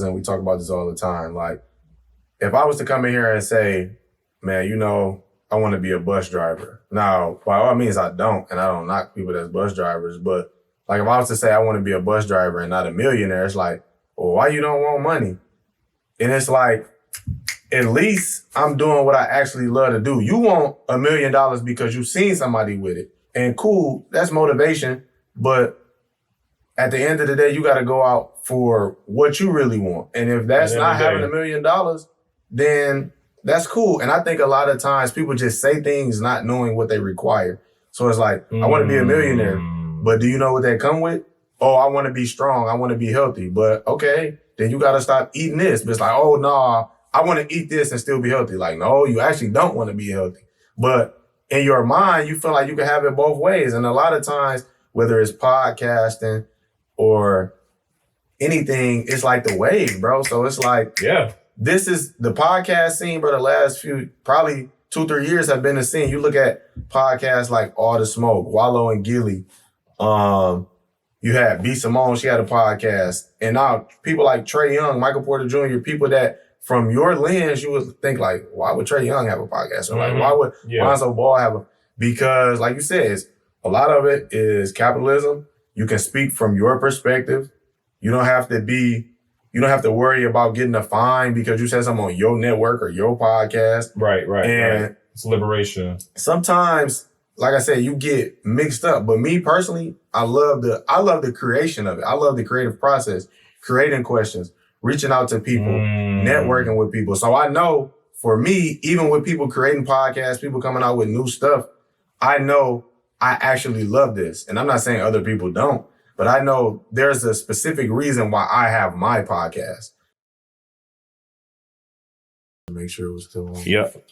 cousin, we talk about this all the time. Like, if I was to come in here and say, man, I want to be a bus driver. Now, by all means, I don't, and I don't knock people that's bus drivers, but like if I was to say I want to be a bus driver and not a millionaire, it's like, well, why you don't want money? And it's like, at least I'm doing what I actually love to do. You want $1 million because you've seen somebody with it. And cool, that's motivation. But at the end of the day, you got to go out for what you really want. And if that's not having $1 million, then that's cool. And I think a lot of times people just say things not knowing what they require. So it's like, I want to be a millionaire, but do you know what that come with? Oh, I want to be strong. I want to be healthy. But okay, then you got to stop eating this. But it's like, oh, no, I want to eat this and still be healthy. Like, no, you actually don't want to be healthy. But in your mind, you feel like you can have it both ways. And a lot of times, whether it's podcasting or anything, it's like the wave, bro. So it's like, this is the podcast scene, bro. The last few, probably 2-3 years have been the scene. You look at podcasts like All the Smoke, Wallow and Gilly. You had B. Simone, she had a podcast. And now people like Trey Young, Michael Porter Jr., people that from your lens, you would think like, why would Trey Young have a podcast? Or like, why would Lonzo Ball have a, because like you said, a lot of it is capitalism. You can speak from your perspective. You don't have to worry about getting a fine because you said something on your network or your podcast. Right. And it's liberation. Sometimes, like I said, you get mixed up. But me personally, I love the creation of it. I love the creative process, creating questions, reaching out to people, networking with people. So I know for me, even with people creating podcasts, people coming out with new stuff, I know I actually love this. And I'm not saying other people don't, but I know there's a specific reason why I have my podcast. Make sure it was still on. Yep.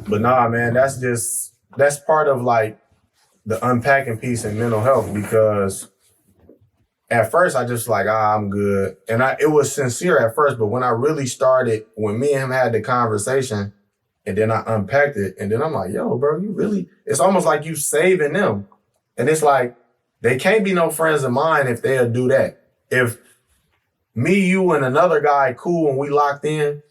But nah, man, that's part of like the unpacking piece in mental health, because at first I just like, I'm good. And it was sincere at first, but when I really started, when me and him had the conversation and then I unpacked it, and then I'm like, yo, bro, it's almost like you saving them. And it's like, they can't be no friends of mine if they'll do that. If me, you, and another guy cool and we locked in,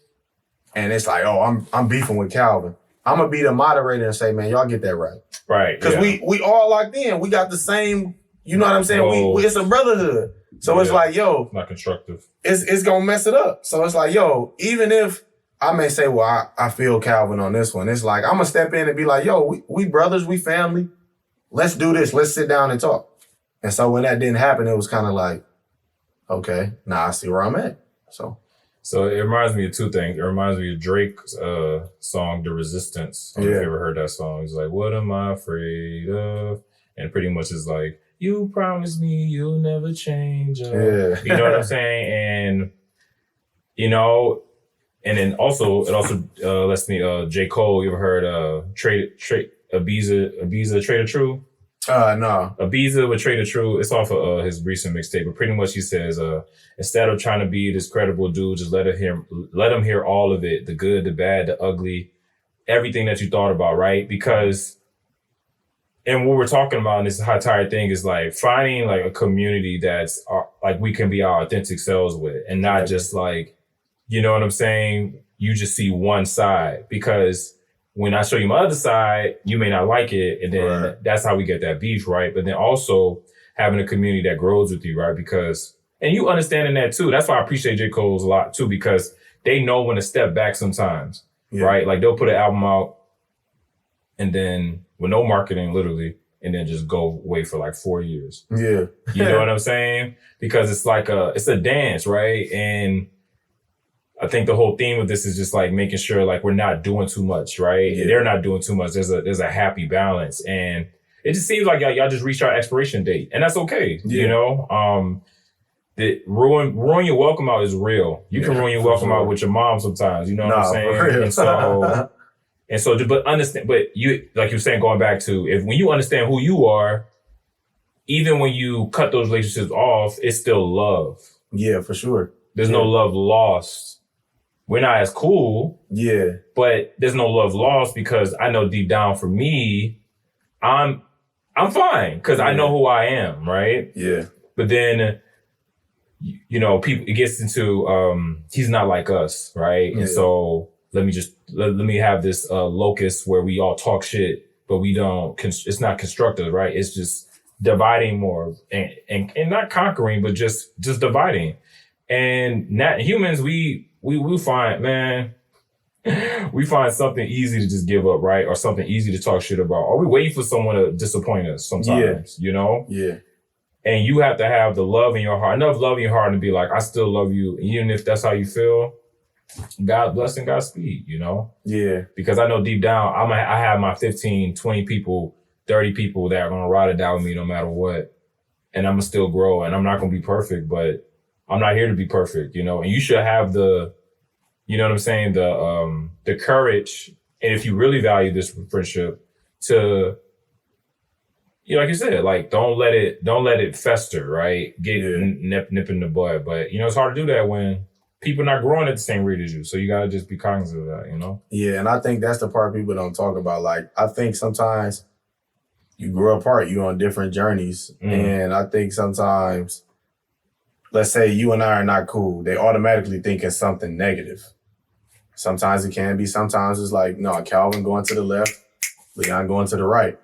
and it's like, oh, I'm beefing with Calvin, I'm gonna be the moderator and say, man, y'all get that right. Right. Because we all locked in. We got the same, you know what I'm saying? We it's a brotherhood. So it's like, yo. It's not constructive. It's gonna mess it up. So it's like, yo, even if I may say, well, I feel Calvin on this one, it's like, I'm gonna step in and be like, yo, we brothers, we family. Let's do this. Let's sit down and talk. And so when that didn't happen, it was kind of like, okay, now I see where I'm at. So it reminds me of two things. It reminds me of Drake's song, The Resistance. I don't know if you ever heard that song. He's like, what am I afraid of? And pretty much is like, you promised me you'll never change. You know what I'm saying? And, and then also, it also lets me, J. Cole, you ever heard Ibiza, Trader True? No. Ibiza with Trader True. It's off of his recent mixtape, but pretty much he says, instead of trying to be this credible dude, just let him hear all of it, the good, the bad, the ugly, everything that you thought about, right? Because, and what we're talking about in this hot tire thing is like finding like a community that's like we can be our authentic selves with, and not just like, you know what I'm saying? You just see one side, because when I show you my other side, you may not like it. And then that's how we get that beef, right? But then also having a community that grows with you, right? Because, and you understanding that too. That's why I appreciate J. Cole's a lot too, because they know when to step back sometimes, right? Like they'll put an album out and then with no marketing, literally, and then just go away for like 4 years. Yeah. You know what I'm saying? Because it's like it's a dance, right? And I think the whole theme of this is just like making sure like we're not doing too much, right? Yeah. They're not doing too much. There's a happy balance, and it just seems like y'all just reached our expiration date, and that's okay. You know, ruin your welcome out is real. You can ruin your welcome out with your mom sometimes. You know what I'm saying? And so, but understand. But you, like you were saying, going back to when you understand who you are, even when you cut those relationships off, it's still love. Yeah, for sure. There's no love lost. We're not as cool. Yeah. But there's no love lost, because I know deep down for me, I'm fine because I know who I am, right? Yeah. But then you know, people, it gets into, he's not like us, right? Yeah. And so let me have this locus where we all talk shit, but we don't, it's not constructive, right? It's just dividing more and not conquering, but just dividing. And not humans, we find, man, we find something easy to just give up, right? Or something easy to talk shit about. Or we wait for someone to disappoint us sometimes, you know? Yeah. And you have to have the love in your heart, enough love in your heart to be like, I still love you. Even if that's how you feel, God bless and Godspeed, you know? Yeah. Because I know deep down, I have my 15, 20 people, 30 people that are going to ride it down with me no matter what. And I'm going to still grow. And I'm not going to be perfect, but I'm not here to be perfect, you know? And you should have the, you know what I'm saying? The courage. And if you really value this friendship, to, you know, like you said, like, don't let it fester, right? Get nip in the bud. But, you know, it's hard to do that when people not growing at the same rate as you. So you got to just be cognizant of that, you know? Yeah, and I think that's the part people don't talk about. Like, I think sometimes you grow apart, you're on different journeys. And I think sometimes, let's say you and I are not cool, they automatically think it's something negative. Sometimes it can be. Sometimes it's like, no, Calvin going to the left, Leon going to the right.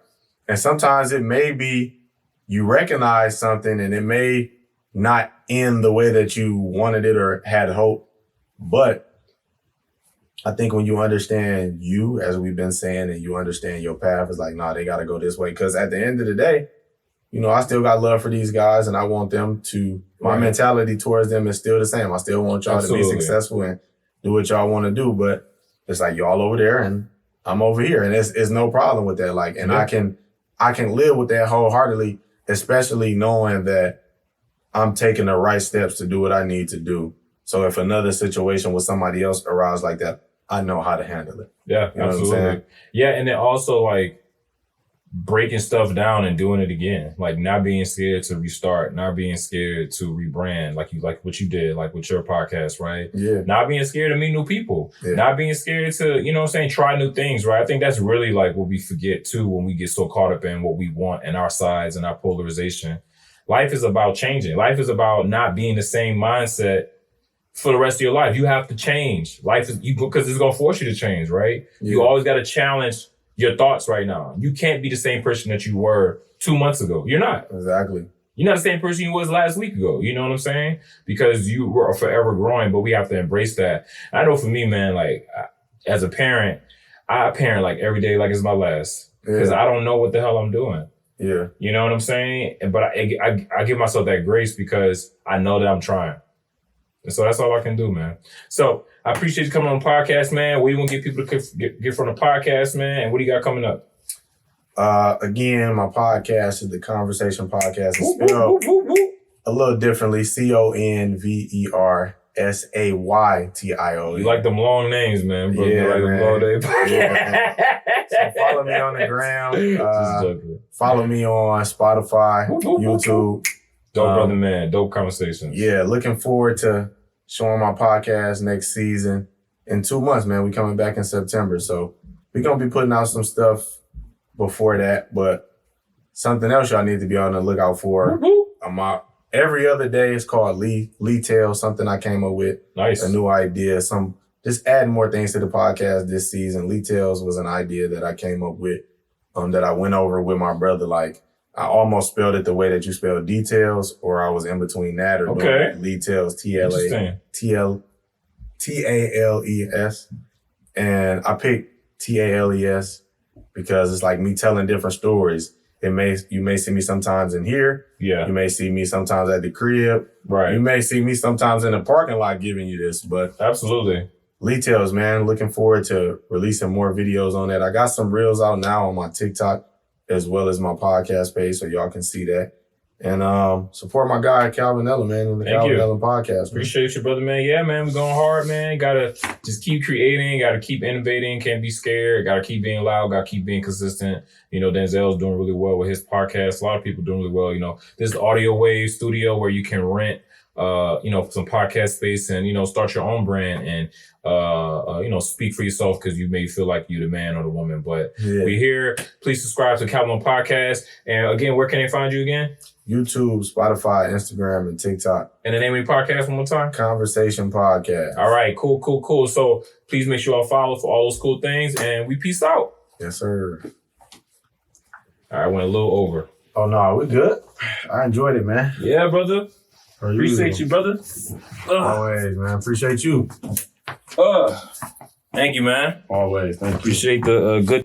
And sometimes it may be you recognize something and it may not end the way that you wanted it or had hope. But I think when you understand you, as we've been saying, and you understand your path, it's like, nah, they got to go this way. Because at the end of the day, you know, I still got love for these guys and I want them to, my mentality towards them is still the same. I still want y'all to be successful and do what y'all want to do. But it's like y'all over there and I'm over here. And it's no problem with that. Like, and I can live with that wholeheartedly, especially knowing that I'm taking the right steps to do what I need to do. So if another situation with somebody else arises like that, I know how to handle it. Yeah, you know absolutely. Yeah, and then also like breaking stuff down and doing it again, like not being scared to restart, not being scared to rebrand, like what you did, like with your podcast, right? Yeah. Not being scared to meet new people, not being scared to, you know what I'm saying, try new things, right? I think that's really like what we forget too when we get so caught up in what we want and our sides and our polarization. Life is about changing. Life is about not being the same mindset for the rest of your life. You have to change. Life is because it's gonna force you to change, right? Yeah. You always got to challenge your thoughts right now. You can't be the same person that you were 2 months ago. You're not. Exactly. You're not the same person you was last week ago. You know what I'm saying? Because you were forever growing, but we have to embrace that. I know for me, man, like as a parent, I parent like every day like it's my last because I don't know what the hell I'm doing. Yeah. You know what I'm saying? But I give myself that grace because I know that I'm trying. And so that's all I can do, man. So I appreciate you coming on the podcast, man. What do you want to get people to get from the podcast, man? And what do you got coming up? Again, my podcast is the Conversation Podcast. It's spelled a little differently. CONVERSAYTIO. You like them long names, man. Bro. Yeah, like man. Them long names. Yeah, so follow me on the gram. Follow me on Spotify, YouTube. Dope brother, man. Dope conversations. Yeah, looking forward to showing my podcast next season. In 2 months, man. We coming back in September. So we're going to be putting out some stuff before that. But something else y'all need to be on the lookout for. Every other day it's called Lee Tale, something I came up with. Nice. A new idea. Just adding more things to the podcast this season. Lee Tales was an idea that I came up with that I went over with my brother. Like, I almost spelled it the way that you spell details, or I was in between that or Lee Tales, Tales. And I picked Tales because it's like me telling different stories. You may see me sometimes in here. Yeah. You may see me sometimes at the crib. Right. You may see me sometimes in the parking lot giving you this, but absolutely. Lee Tales, man. Looking forward to releasing more videos on that. I got some reels out now on my TikTok as well as my podcast page, so y'all can see that. And support my guy, Calvin Ellen, man, on the Calvin Ellen podcast. Man. Appreciate you, brother, man. Yeah, man, we're going hard, man. Gotta just keep creating, gotta keep innovating, can't be scared, gotta keep being loud, gotta keep being consistent. You know, Denzel's doing really well with his podcast. A lot of people doing really well. You know, this is Audio Wave Studio where you can rent some podcast space and, start your own brand and, speak for yourself because you may feel like you're the man or the woman. But we're here. Please subscribe to Calvin Podcast. And again, where can they find you again? YouTube, Spotify, Instagram, and TikTok. And the name of your podcast one more time? Conversation Podcast. All right, cool. So please make sure y'all follow for all those cool things, and we peace out. Yes, sir. All right, went a little over. Oh, no, we're good. I enjoyed it, man. Yeah, brother. Appreciate you, brother. Always, man. Appreciate you. Thank you, man. Always. Thank you. Appreciate the good